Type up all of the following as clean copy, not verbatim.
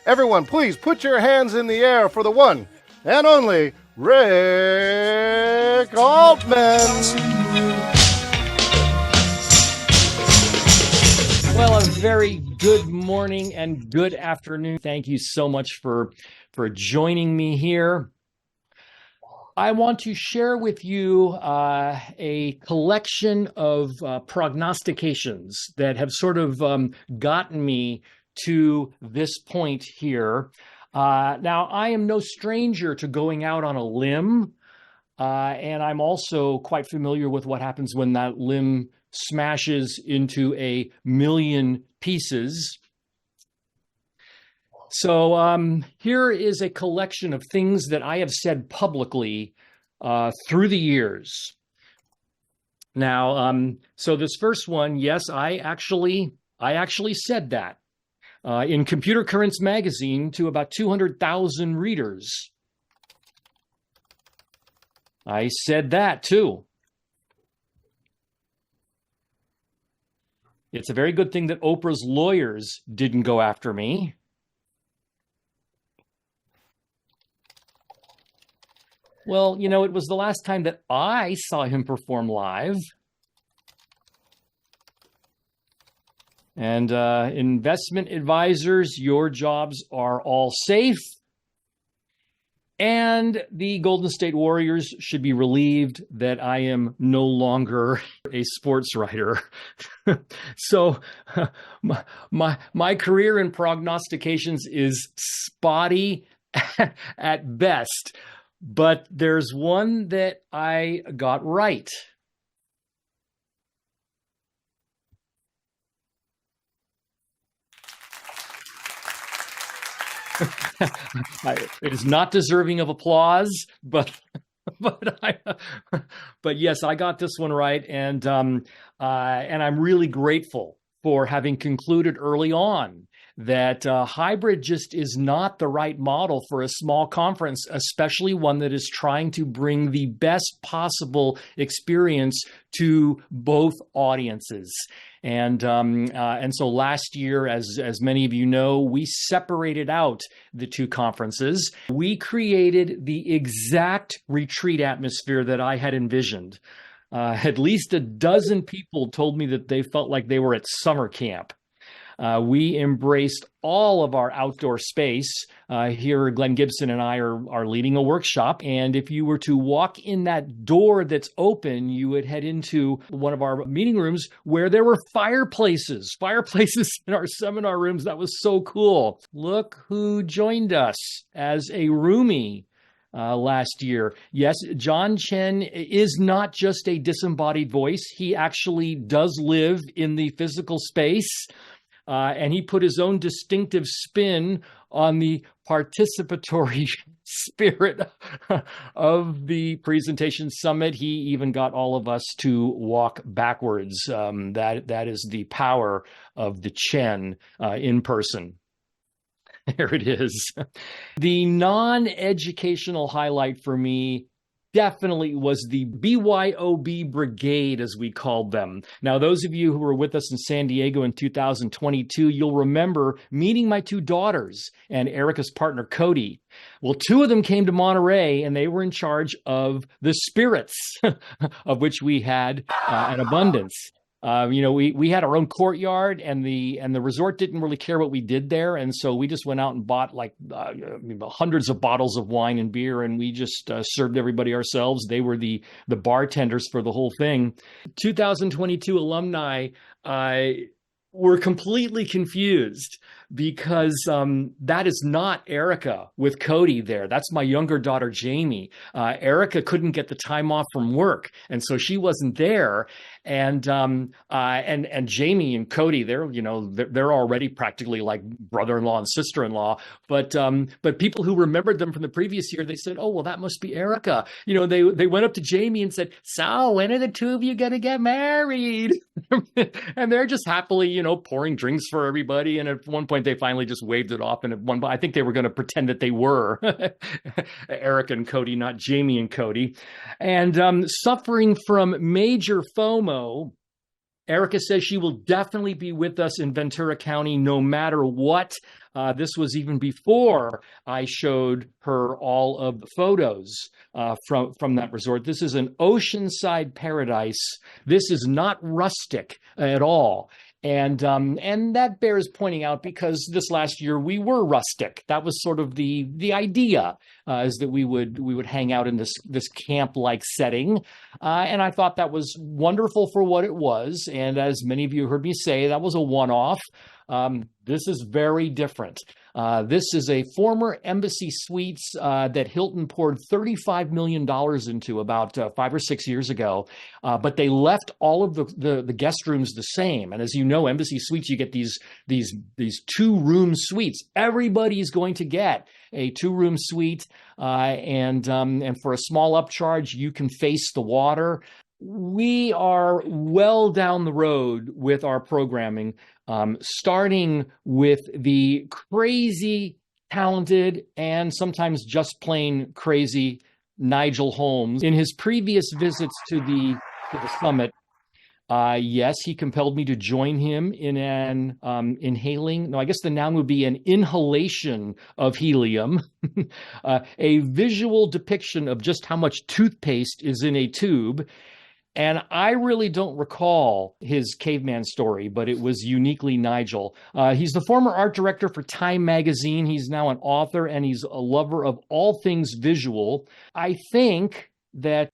Everyone, please put your hands in the air for the one and only Rick Altman. Well, a very good morning and good afternoon. Thank you so much for joining me here. I want to share with you a collection of prognostications that have sort of gotten me to this point here. Now, I am no stranger to going out on a limb, and I'm also quite familiar with what happens when that limb smashes into a million pieces. So here is a collection of things that I have said publicly through the years. Now, so this first one, yes, I actually said that in Computer Currents magazine to about 200,000 readers. I said that too. It's a very good thing that Oprah's lawyers didn't go after me. Well, you know, it was the last time that I saw him perform live. And investment advisors, your jobs are all safe. And the Golden State Warriors should be relieved that I am no longer a sports writer. So my career in prognostications is spotty at best. But there's one that I got right. It is not deserving of applause, but yes, I got this one right, and I'm really grateful for having concluded early on that hybrid just is not the right model for a small conference, especially one that is trying to bring the best possible experience to both audiences. And so last year, as many of you know, we separated out the two conferences. We created the exact retreat atmosphere that I had envisioned. At least a dozen people told me that they felt like they were at summer camp. We embraced all of our outdoor space. Here, Glenn Gibson and I are leading a workshop. And if you were to walk in that door that's open, you would head into one of our meeting rooms where there were fireplaces in our seminar rooms. That was so cool. Look who joined us as a roomie last year. Yes, John Chen is not just a disembodied voice. He actually does live in the physical space. And he put his own distinctive spin on the participatory spirit of the presentation summit. He even got all of us to walk backwards. That is the power of the Chen in person. There it is. The non-educational highlight for me definitely was the BYOB Brigade, as we called them. Now, those of you who were with us in San Diego in 2022, you'll remember meeting my two daughters and Erica's partner, Cody. Well, two of them came to Monterey, and they were in charge of the spirits, of which we had an abundance. We had our own courtyard, and the resort didn't really care what we did there, and so we just went out and bought hundreds of bottles of wine and beer, and we just served everybody ourselves. They were the bartenders for the whole thing. 2022 alumni were completely confused because that is not Erica with Cody there. That's my younger daughter, Jamie. Erica couldn't get the time off from work, and so she wasn't there. And Jamie and Cody, they're already practically like brother-in-law and sister-in-law. But people who remembered them from the previous year, they said, "Oh, well, that must be Erica." They went up to Jamie and said, "So when are the two of you going to get married?" And they're just happily, pouring drinks for everybody. And at one point, they finally just waved it off. And at one point, I think they were going to pretend that they were Erica and Cody, not Jamie and Cody. And suffering from major FOMO Erica says she will definitely be with us in Ventura County no matter what. This was even before I showed her all of the photos from that resort. This is an Oceanside Paradise. This is not rustic at all. And that bears pointing out because this last year we were rustic. That was sort of the idea, is that we would hang out in this camp-like setting. And I thought that was wonderful for what it was. And as many of you heard me say, that was a one-off. This is very different. This is a former Embassy Suites that Hilton poured $35 million into about 5 or 6 years ago. But they left all of the guest rooms the same. And as you know, Embassy Suites, you get these 2-room suites. Everybody's going to get a 2-room suite. And for a small upcharge, you can face the water. We are well down the road with our programming, starting with the crazy, talented, and sometimes just plain crazy Nigel Holmes. In his previous visits to the summit, yes, he compelled me to join him in an inhaling. No, I guess the noun would be an inhalation of helium, a visual depiction of just how much toothpaste is in a tube. And I really don't recall his caveman story, but it was uniquely Nigel. He's the former art director for Time magazine. He's now an author, and he's a lover of all things visual. I think that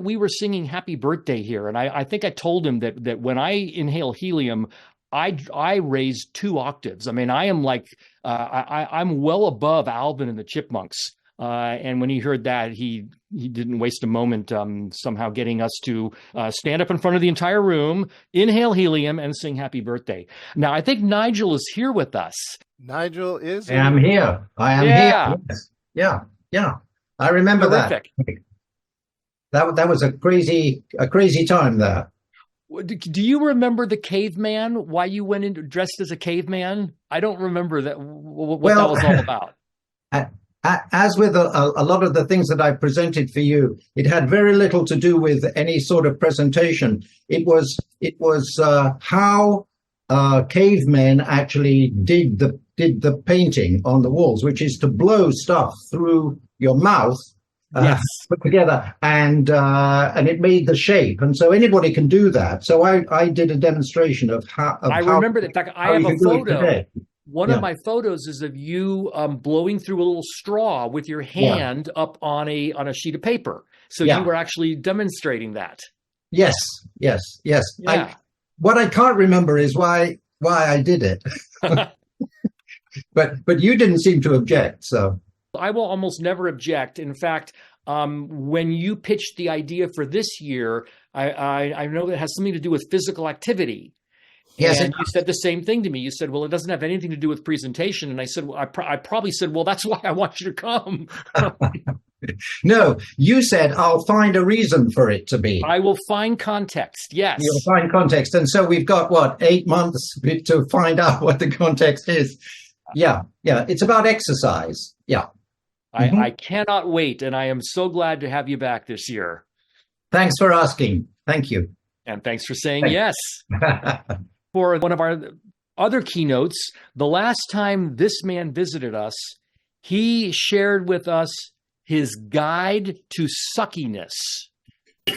we were singing Happy Birthday here, and I think I told him that when I inhale helium, I raise 2 octaves. I mean, I am like I'm well above Alvin and the Chipmunks. And when he heard that, he didn't waste a moment somehow getting us to stand up in front of the entire room, inhale helium, and sing Happy Birthday. Now, I think Nigel is here with us. Nigel is. I am here. Here. Yes. Yeah. I remember Terrific. That was a crazy time there. Do you remember the caveman? Why you went in dressed as a caveman? I don't remember that. What that was all about. As with a lot of the things that I presented for you, it had very little to do with any sort of presentation. It was how cavemen actually did the painting on the walls, which is to blow stuff through your mouth, yes, put together, and it made the shape. And so anybody can do that. So I did a demonstration of how. I remember that. In fact, I have a photo. One of my photos is of you blowing through a little straw with your hand up on a sheet of paper. So you were actually demonstrating that. Yes. Yeah. What I can't remember is why I did it. but you didn't seem to object. So I will almost never object. In fact, when you pitched the idea for this year, I know that it has something to do with physical activity. Yes, and you said the same thing to me. You said, well, it doesn't have anything to do with presentation. And I said, well, I probably said, well, that's why I want you to come. No, you said, I'll find a reason for it to be. I will find context. Yes. You'll find context. And so we've got, 8 months to find out what the context is. Yeah. It's about exercise. Yeah. I cannot wait. And I am so glad to have you back this year. Thanks for asking. Thank you. And thanks for saying yes. For one of our other keynotes, the last time this man visited us, he shared with us his guide to suckiness.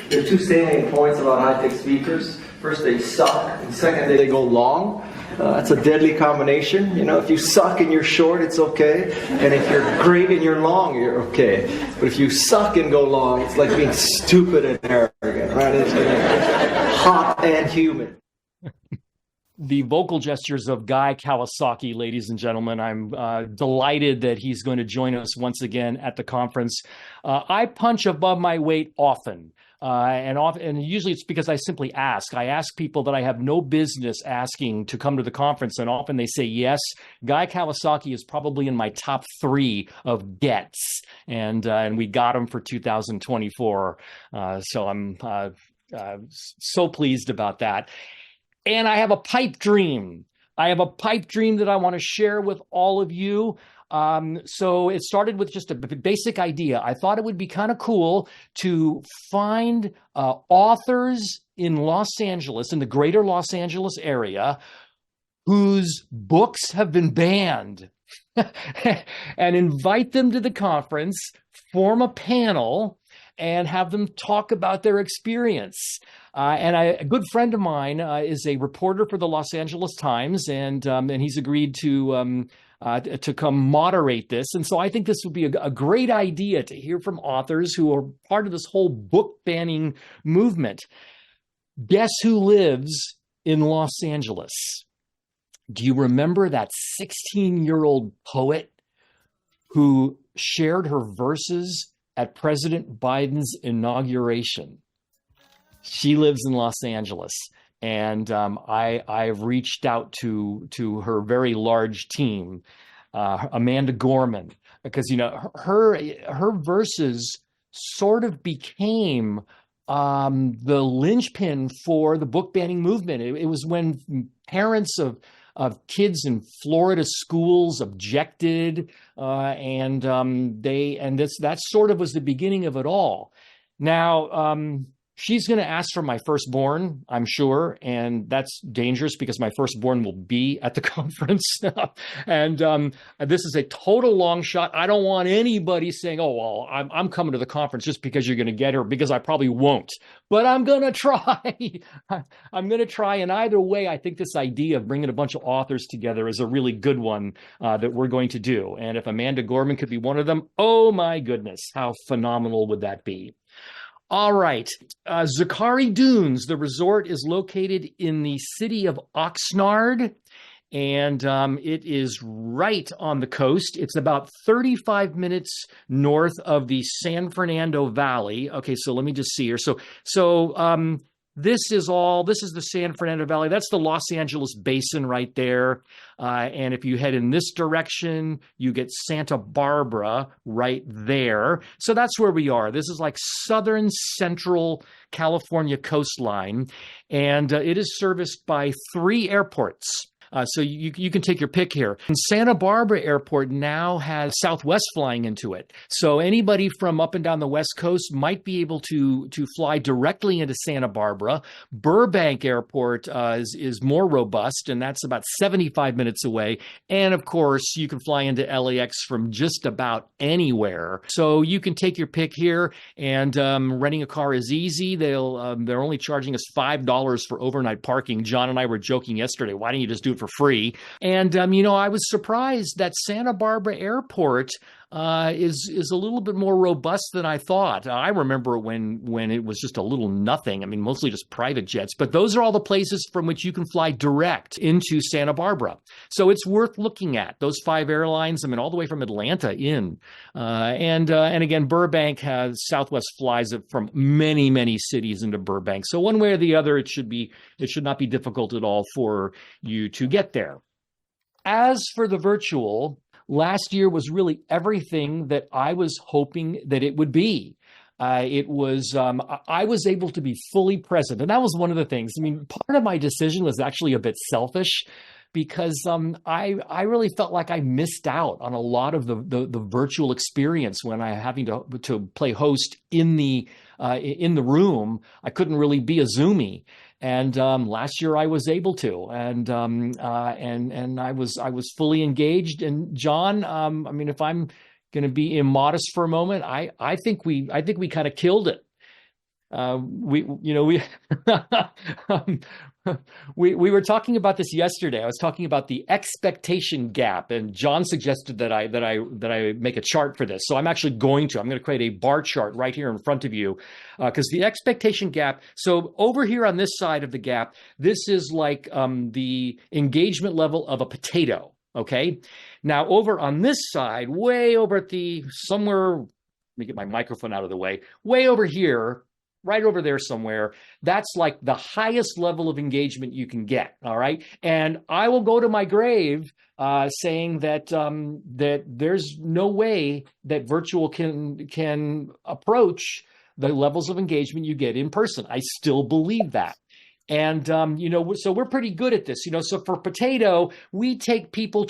There are 2 salient points about high-tech speakers. First, they suck, and second, they go long. That's a deadly combination. You know, if you suck and you're short, it's okay. And if you're great and you're long, you're okay. But if you suck and go long, it's like being stupid and arrogant, right? It's hot and humid. The vocal gestures of Guy Kawasaki, ladies and gentlemen. I'm delighted that he's going to join us once again at the conference. I punch above my weight often. And usually it's because I simply ask. I ask people that I have no business asking to come to the conference, and often they say yes. Guy Kawasaki is probably in my top 3 of gets, and we got him for 2024. So I'm so pleased about that. And I have a pipe dream. I have a pipe dream that I want to share with all of you. So it started with just a basic idea. I thought it would be kind of cool to find authors in Los Angeles, in the greater Los Angeles area, whose books have been banned and invite them to the conference, form a panel, and have them talk about their experience. A good friend of mine is a reporter for the Los Angeles Times, and he's agreed to come moderate this. And so I think this would be a great idea to hear from authors who are part of this whole book banning movement. Guess who lives in Los Angeles? Do you remember that 16-year-old poet who shared her verses at President Biden's inauguration? She lives in Los Angeles. And I've reached out to her very large team, Amanda Gorman, because, you know, her verses sort of became the linchpin for the book banning movement. It was when parents of kids in Florida schools objected, and that sort of was the beginning of it all. Now, she's going to ask for my firstborn, I'm sure, and that's dangerous because my firstborn will be at the conference. And this is a total long shot. I don't want anybody saying, "Oh, well, I'm coming to the conference just because you're going to get her," because I probably won't. But I'm going to try. I'm going to try. And either way, I think this idea of bringing a bunch of authors together is a really good one that we're going to do. And if Amanda Gorman could be one of them, oh my goodness, how phenomenal would that be? All right. Zachari Dunes, the resort, is located in the city of Oxnard, and it is right on the coast. It's about 35 minutes north of the San Fernando Valley. Okay, so let me just see here. So this is the San Fernando Valley. That's the Los Angeles basin right there. And if you head in this direction, you get Santa Barbara right there. So that's where we are. This is like southern central California coastline. And it is serviced by 3 airports. So you can take your pick here. And Santa Barbara Airport now has Southwest flying into it. So anybody from up and down the West Coast might be able to fly directly into Santa Barbara. Burbank Airport is more robust, and that's about 75 minutes away. And of course, you can fly into LAX from just about anywhere. So you can take your pick here, and renting a car is easy. They're only charging us $5 for overnight parking. John and I were joking yesterday, why don't you just do it for free? And I was surprised that Santa Barbara Airport is a little bit more robust than I thought. I remember when it was just a little nothing. I mean, mostly just private jets. But those are all the places from which you can fly direct into Santa Barbara. So it's worth looking at. Those 5 airlines, I mean, all the way from Atlanta in. And again, Burbank has Southwest flies from many, many cities into Burbank. So one way or the other, it should not be difficult at all for you to get there. As for the virtual, last year was really everything that I was hoping that it would be. I was able to be fully present. And that was one of the things. I mean, part of my decision was actually a bit selfish because I really felt like I missed out on a lot of the virtual experience when I having to play host in the room. I couldn't really be a Zoomie. And last year I was able to, and I was fully engaged. And John, I mean, if I'm going to be immodest for a moment, I think we kind of killed it. We were talking about this yesterday. I was talking about the expectation gap, and John suggested that I make a chart for this. So I'm actually going to create a bar chart right here in front of you, because the expectation gap. So over here on this side of the gap, this is like the engagement level of a potato. Okay. Now over on this side, way over at somewhere, let me get my microphone out of the way, way over here, right over there somewhere, that's like the highest level of engagement you can get. All right. And I will go to my grave saying that that there's no way that virtual can approach the levels of engagement you get in person. I still believe that. And, so we're pretty good at this, so for Potato, we take people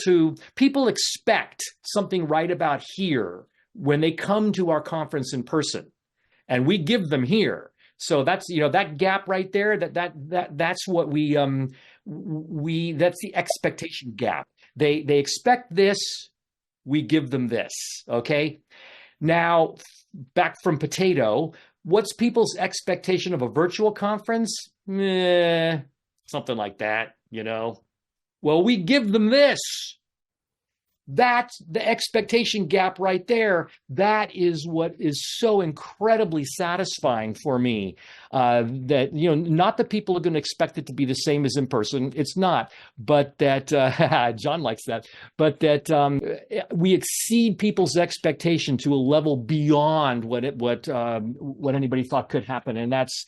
expect something right about here when they come to our conference in person, and we give them here. So that's, that gap right there, that's what that's the expectation gap. They expect this, we give them this. Okay. Now, back from Potato, what's people's expectation of a virtual conference? Something like that, Well, we give them this. That's the expectation gap right there. That is what is so incredibly satisfying for me. That, not that people are going to expect it to be the same as in person. It's not. But that, John likes that. But that we exceed people's expectation to a level beyond what anybody thought could happen. And that's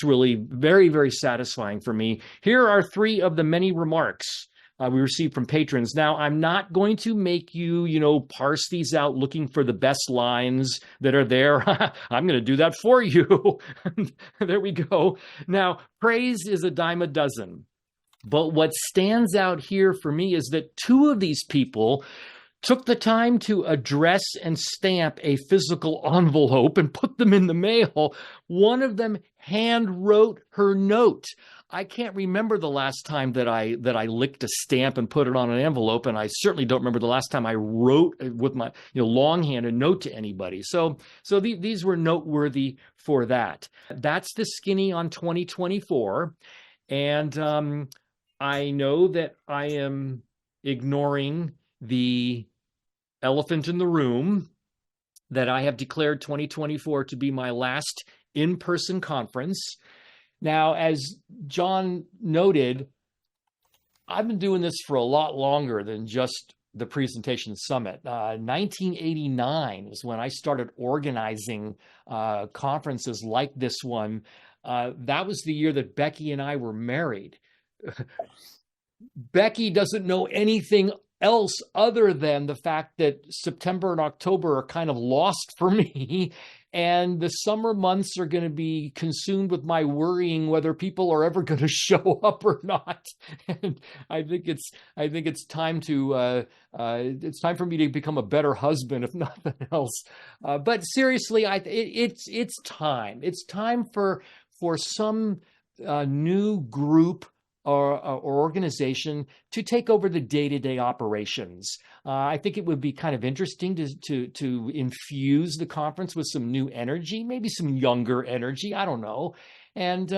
really very, very satisfying for me. Here are 3 of the many remarks we received from patrons. Now, I'm not going to make you, parse these out looking for the best lines that are there. I'm going to do that for you. There we go. Now, praise is a dime a dozen. But what stands out here for me is that 2 of these people took the time to address and stamp a physical envelope and put them in the mail. One of them hand wrote her note. I can't remember the last time that I licked a stamp and put it on an envelope, and I certainly don't remember the last time I wrote with my longhand a note to anybody. So these were noteworthy for that. That's the skinny on 2024, and I know that I am ignoring the elephant in the room, that I have declared 2024 to be my last in-person conference. Now, as John noted, I've been doing this for a lot longer than just the Presentation Summit. 1989 is when I started organizing conferences like this one. That was the year that Becky and I were married. Becky doesn't know anything else other than the fact that September and October are kind of lost for me. And the summer months are going to be consumed with my worrying whether people are ever going to show up or not. And I think it's time it's time for me to become a better husband, if nothing else. But seriously, it's time. It's time for some new group or organization to take over the day-to-day operations. I think it would be kind of interesting to infuse the conference with some new energy, maybe some younger energy. I don't know. And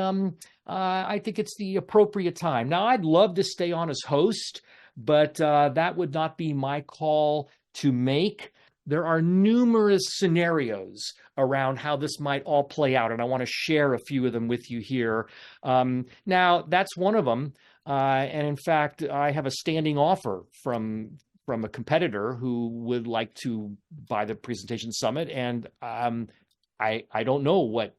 I think it's the appropriate time. Now, I'd love to stay on as host, but that would not be my call to make. There are numerous scenarios around how this might all play out, and I want to share a few of them with you here. Now, that's one of them. And in fact, I have a standing offer from a competitor who would like to buy the Presentation Summit, and I don't know what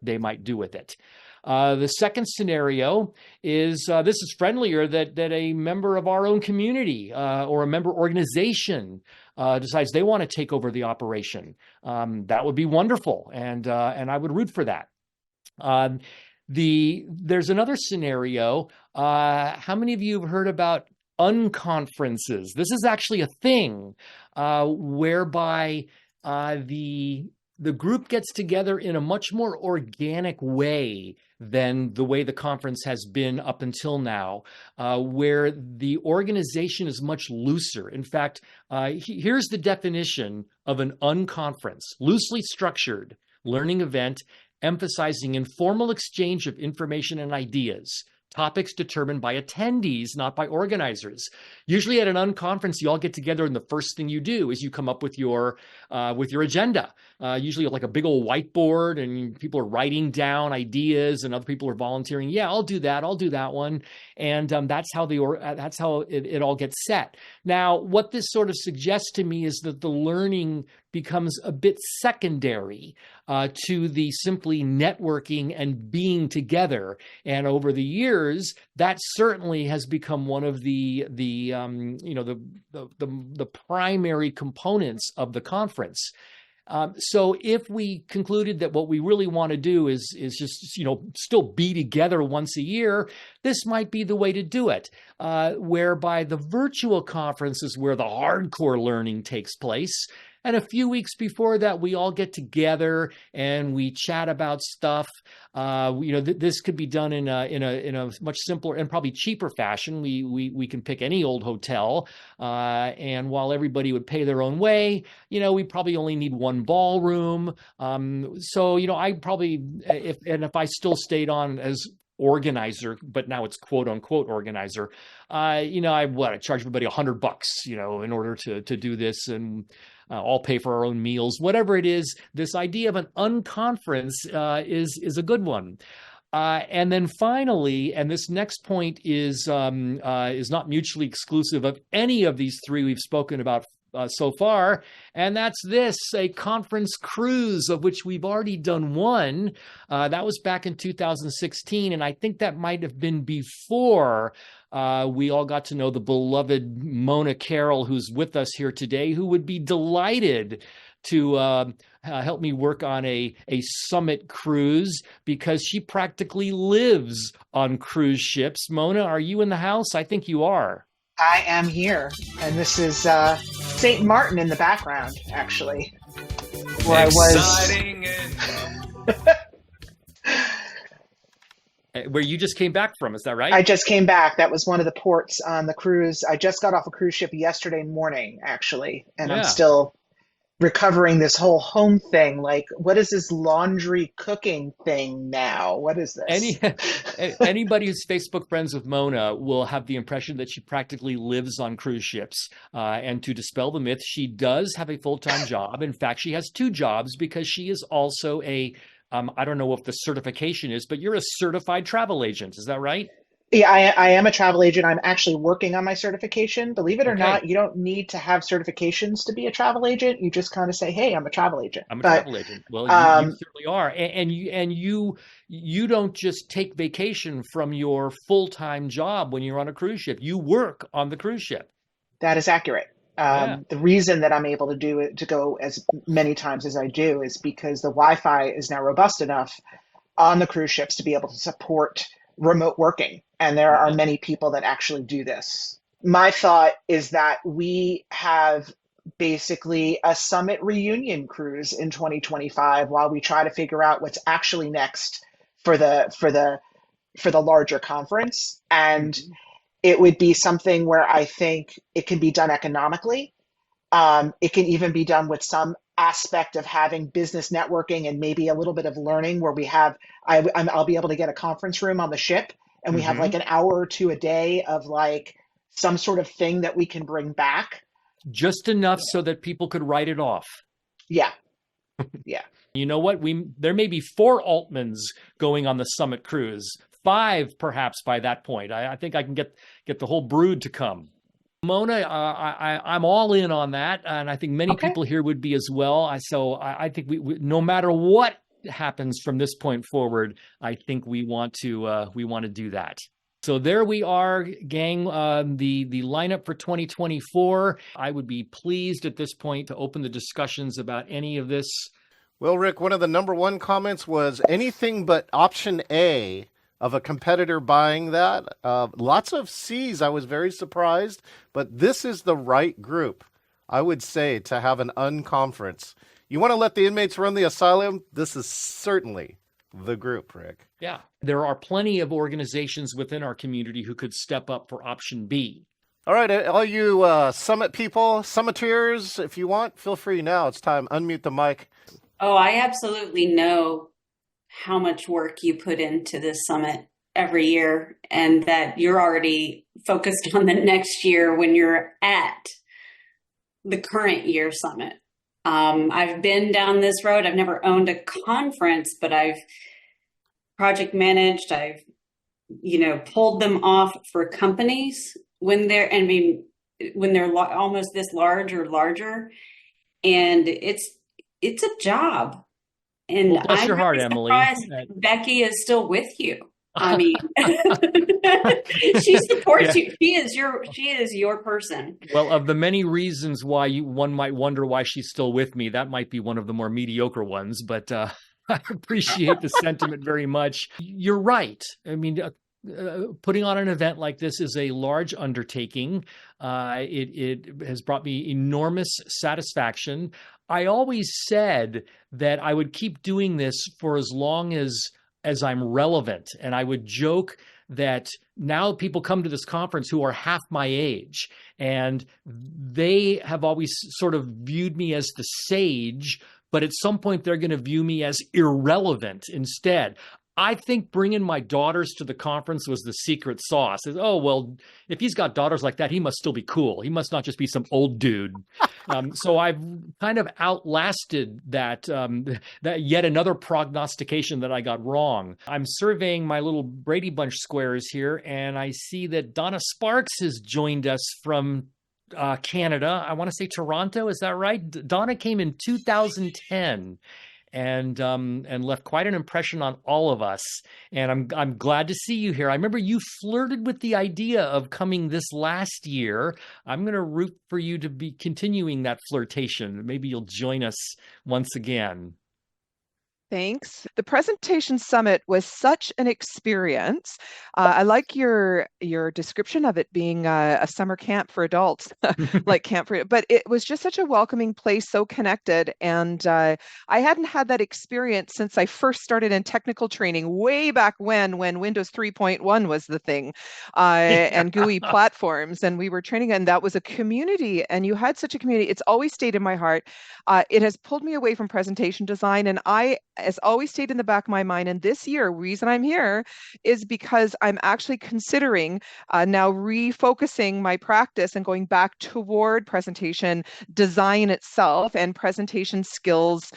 they might do with it. The second scenario is this is friendlier, that a member of our own community or a member organization decides they want to take over the operation. That would be wonderful, and I would root for that. There's another scenario. How many of you have heard about unconferences? This is actually a thing whereby the group gets together in a much more organic way than the way the conference has been up until now, where the organization is much looser. In fact, here's the definition of an unconference: loosely structured learning event emphasizing informal exchange of information and ideas. Topics determined by attendees, not by organizers. Usually at an unconference, you all get together and the first thing you do is you come up with your agenda. Usually like a big old whiteboard, and people are writing down ideas and other people are volunteering. Yeah, I'll do that. I'll do that one. And that's how it all gets set. Now, what this sort of suggests to me is that the learning becomes a bit secondary to the simply networking and being together. And over the years, that certainly has become one of the primary components of the conference. So if we concluded that what we really want to do is just, still be together once a year, this might be the way to do it, whereby the virtual conference is where the hardcore learning takes place. And a few weeks before that, we all get together and we chat about stuff. This could be done in a much simpler and probably cheaper fashion. We can pick any old hotel, and while everybody would pay their own way, we probably only need one ballroom. I probably if I still stayed on as organizer, but now it's quote unquote organizer. I charge everybody $100, in order to do this, and all pay for our own meals, whatever it is. This idea of an unconference is a good one. And then finally, and this next point is not mutually exclusive of any of these three we've spoken about so far, and that's a conference cruise, of which we've already done one. That was back in 2016, and I think that might have been before we all got to know the beloved Mona Carroll, who's with us here today, who would be delighted to help me work on a summit cruise, because she practically lives on cruise ships. Mona, are you in the house? I think you are. I am here, and this is St. Martin in the background, actually, where Exciting. Where you just came back from, is that right? I just came back. That was one of the ports on the cruise. I just got off a cruise ship yesterday morning, actually, and I'm still recovering this whole home thing. Like, what is this laundry cooking thing now? What is this? Anybody who's Facebook friends with Mona will have the impression that she practically lives on cruise ships. And to dispel the myth, she does have a full-time job. In fact, she has two jobs, because she is also I don't know what the certification is, but you're a certified travel agent. Is that right? Yeah, I am a travel agent. I'm actually working on my certification. Believe it or not, you don't need to have certifications to be a travel agent. You just kind of say, "Hey, I'm a travel agent." I'm a travel agent. Well, you certainly are, and you don't just take vacation from your full-time job when you're on a cruise ship. You work on the cruise ship. That is accurate. The reason that I'm able to go as many times as I do is because the Wi-Fi is now robust enough on the cruise ships to be able to support remote working. And there are many people that actually do this. My thought is that we have basically a summit reunion cruise in 2025 while we try to figure out what's actually next for the larger conference. And it would be something where I think it can be done economically. It can even be done with some aspect of having business networking and maybe a little bit of learning, where I'll be able to get a conference room on the ship, and we have like an hour or two a day of like some sort of thing that we can bring back. Just enough so that people could write it off. Yeah. Yeah. You know what? There may be 4 Altmans going on the summit cruise, 5 perhaps by that point. I think I can get the whole brood to come. Mona, I'm all in on that, and I think many people here would be as well. So I think we no matter what happens from this point forward, I think we want to do that. So there we are, gang. The lineup for 2024. I would be pleased at this point to open the discussions about any of this. Well, Rick, one of the number one comments was anything but option A of a competitor buying that. Lots of C's. I was very surprised, but this is the right group, I would say, to have an unconference. You want to let the inmates run the asylum? This is certainly the group, Rick. Yeah, there are plenty of organizations within our community who could step up for option B. All right, all you summit people, summiters, if you want, feel free now. It's time. Unmute the mic. Oh, I absolutely know how much work you put into this summit every year, and that you're already focused on the next year when you're at the current year summit. I've been down this road. I've never owned a conference, but I've project managed. I've, pulled them off for companies when they're almost this large or larger, and it's a job. And well, bless I'm your heart, really Emily. Becky is still with you. I mean, she supports Yeah. you. She is your person. Well, of the many reasons why one might wonder why she's still with me, that might be one of the more mediocre ones, but I appreciate the sentiment very much. You're right. I mean, putting on an event like this is a large undertaking. It has brought me enormous satisfaction. I always said that I would keep doing this for as long as I'm relevant. And I would joke that now people come to this conference who are half my age, and they have always sort of viewed me as the sage, but at some point they're going to view me as irrelevant instead. I think bringing my daughters to the conference was the secret sauce. Oh, well, if he's got daughters like that, he must still be cool. He must not just be some old dude. So I've kind of outlasted that yet another prognostication that I got wrong. I'm surveying my little Brady Bunch squares here, and I see that Donna Sparks has joined us from Canada. I want to say Toronto. Is that right? Donna came in 2010. And left quite an impression on all of us. And I'm glad to see you here. I remember you flirted with the idea of coming this last year. I'm going to root for you to be continuing that flirtation. Maybe you'll join us once again. Thanks. The presentation summit was such an experience. I like your description of it being a summer camp for adults, like camp for, but it was just such a welcoming place, so connected. And I hadn't had that experience since I first started in technical training way back when Windows 3.1 was the thing, and GUI platforms. And we were training, and that was a community. And you had such a community. It's always stayed in my heart. It has pulled me away from presentation design, and I has always stayed in the back of my mind. And this year, reason I'm here is because I'm actually considering now refocusing my practice and going back toward presentation design itself and presentation skills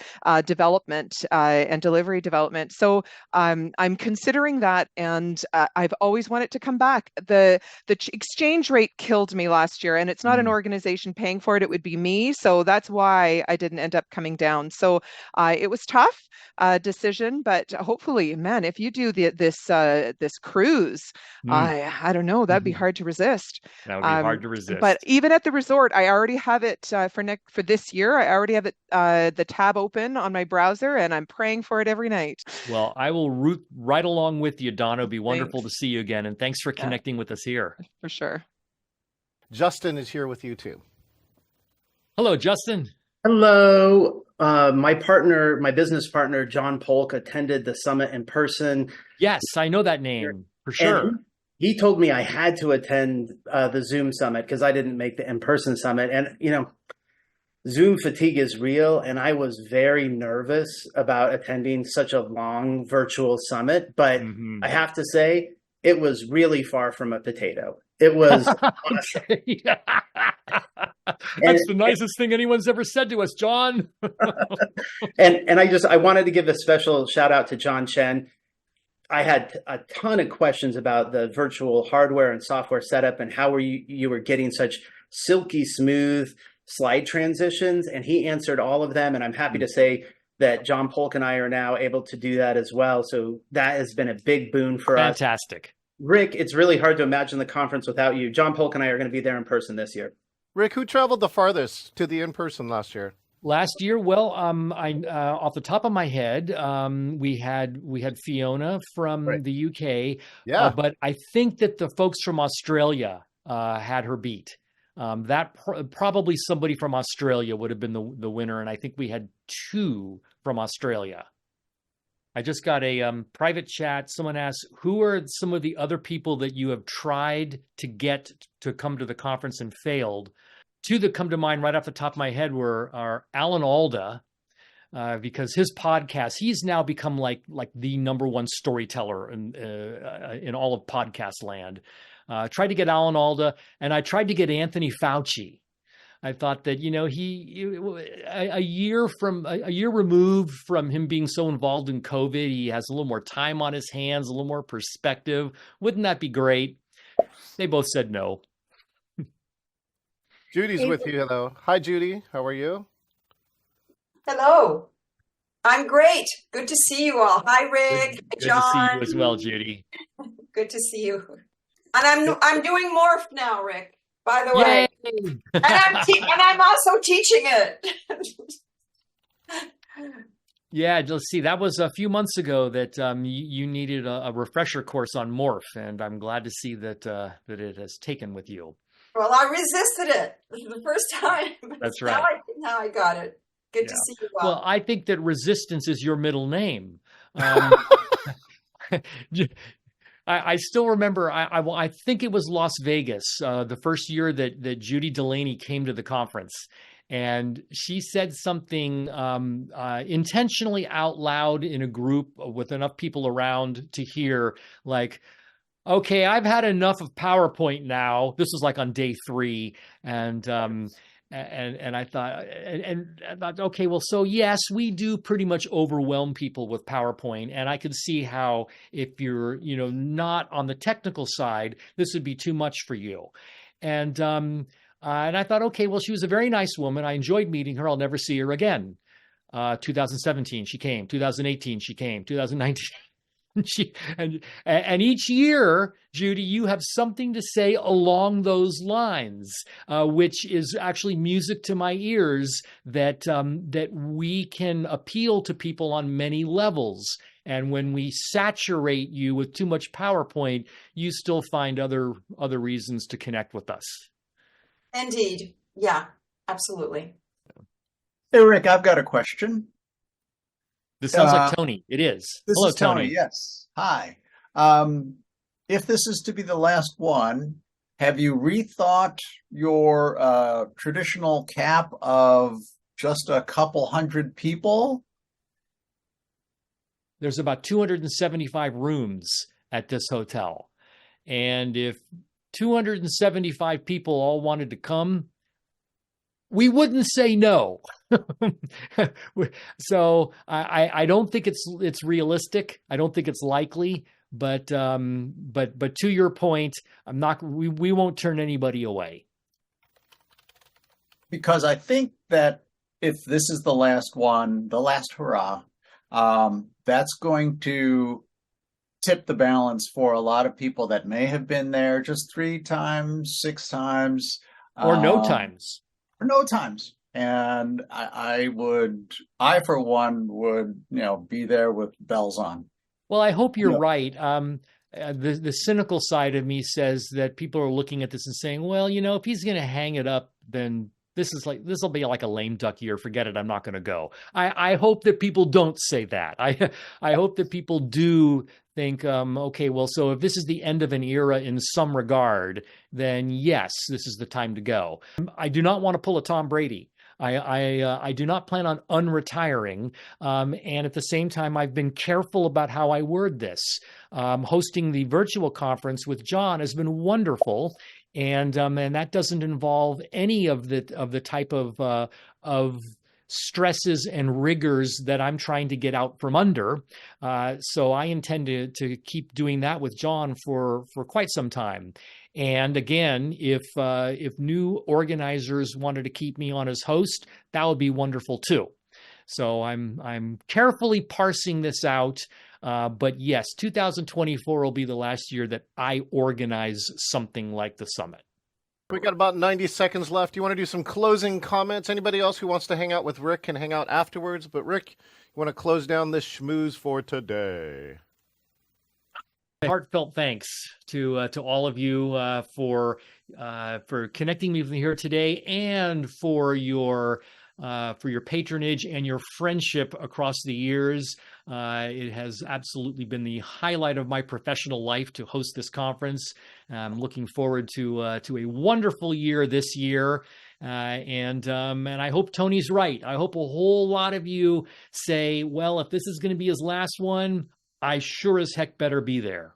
development and delivery development. So I'm considering that, and I've always wanted to come back. The exchange rate killed me last year, and it's not an organization paying for it. It would be me. So that's why I didn't end up coming down. So it was tough decision, but hopefully, man, if you do this cruise, I don't know, that'd be hard to resist. That would be hard to resist. But even at the resort, I already have it for this year. I already have it the tab open on my browser, and I'm praying for it every night. Well, I will root right along with you, Donna. It'll be wonderful to see you again, and thanks for connecting with us here. For sure. Justin is here with you too. Hello, Justin. Hello. My business partner, John Polk, attended the summit in person. Yes, I know that name for sure. And he told me I had to attend the Zoom summit because I didn't make the in-person summit. And, Zoom fatigue is real. And I was very nervous about attending such a long virtual summit. But I have to say, it was really far from a potato. It was That's the nicest thing anyone's ever said to us, John. and I wanted to give a special shout out to John Chen. I had a ton of questions about the virtual hardware and software setup and how you were getting such silky smooth slide transitions, and he answered all of them. And I'm happy to say that John Polk and I are now able to do that as well. So that has been a big boon for us. Fantastic. Rick, it's really hard to imagine the conference without you. John Polk and I are going to be there in person this year. Rick, who traveled the farthest to the in-person last year? Last year, well, I off the top of my head, we had Fiona from the UK. Yeah, but I think that the folks from Australia had her beat. Probably somebody from Australia would have been the winner, and I think we had two from Australia. I just got a private chat. Someone asked, who are some of the other people that you have tried to get to come to the conference and failed? Two that come to mind right off the top of my head are Alan Alda, because his podcast, he's now become like the number one storyteller in all of podcast land. Tried to get Alan Alda, and I tried to get Anthony Fauci. I thought that, a year removed from him being so involved in COVID, he has a little more time on his hands, a little more perspective. Wouldn't that be great? They both said no. Judy's with you, though. Hi, Judy. How are you? Hello. I'm great. Good to see you all. Hi, Rick. Good John. to see you as well, Judy. Good to see you. And I'm doing morph now, Rick. By the way, Yay! and I'm also teaching it. Yeah, let's see. That was a few months ago that you needed a refresher course on morph, and I'm glad to see that that it has taken with you. Well, I resisted it. This is the first time. That's right. Now I got it. Good to see you all. Well, I think that resistance is your middle name. I still remember, I think it was Las Vegas, the first year that Judy Delaney came to the conference. And she said something intentionally out loud in a group with enough people around to hear, like, okay, I've had enough of PowerPoint now. This was like on day 3. And I thought, okay, well, so yes, we do pretty much overwhelm people with PowerPoint. And I could see how if you're, not on the technical side, this would be too much for you. And I thought, okay, well, she was a very nice woman. I enjoyed meeting her. I'll never see her again. 2017, she came. 2018, she came. 2019. And each year, Judy, you have something to say along those lines, which is actually music to my ears, that we can appeal to people on many levels. And when we saturate you with too much PowerPoint, you still find other reasons to connect with us. Indeed. Yeah, absolutely. Hey, Rick, I've got a question. This sounds like Tony. It is. This Hello, is Tony. Yes. Hi. If this is to be the last one, have you rethought your traditional cap of just a couple hundred people? There's about 275 rooms at this hotel. And if 275 people all wanted to come, we wouldn't say no. So I don't think it's realistic. I don't think it's likely. But to your point, we won't turn anybody away. Because I think that if this is the last one, the last hurrah, that's going to tip the balance for a lot of people that may have been there just 3 times, 6 times. Or no times. Or no times. And I for one would, be there with bells on. Well, I hope you're right. The cynical side of me says that people are looking at this and saying, well, if he's going to hang it up, then this will be like a lame duck year. Forget it. I'm not going to go. I hope that people don't say that. I hope that people do think, okay, well, so if this is the end of an era in some regard, then yes, this is the time to go. I do not want to pull a Tom Brady. I do not plan on unretiring. And at the same time, I've been careful about how I word this. Hosting the virtual conference with John has been wonderful. And that doesn't involve any of the type of stresses and rigors that I'm trying to get out from under. So I intend to keep doing that with John for quite some time. And again, if new organizers wanted to keep me on as host, that would be wonderful too. So I'm carefully parsing this out. But yes, 2024 will be the last year that I organize something like the summit. We got about 90 seconds left. You want to do some closing comments? Anybody else who wants to hang out with Rick can hang out afterwards. But Rick, you want to close down this schmooze for today? Heartfelt thanks to all of you for connecting me with me here today, and for your patronage and your friendship across the years. It has absolutely been the highlight of my professional life to host this conference. I'm looking forward to a wonderful year this year. And I hope Tony's right. I hope a whole lot of you say, well, if this is going to be his last one, I sure as heck better be there.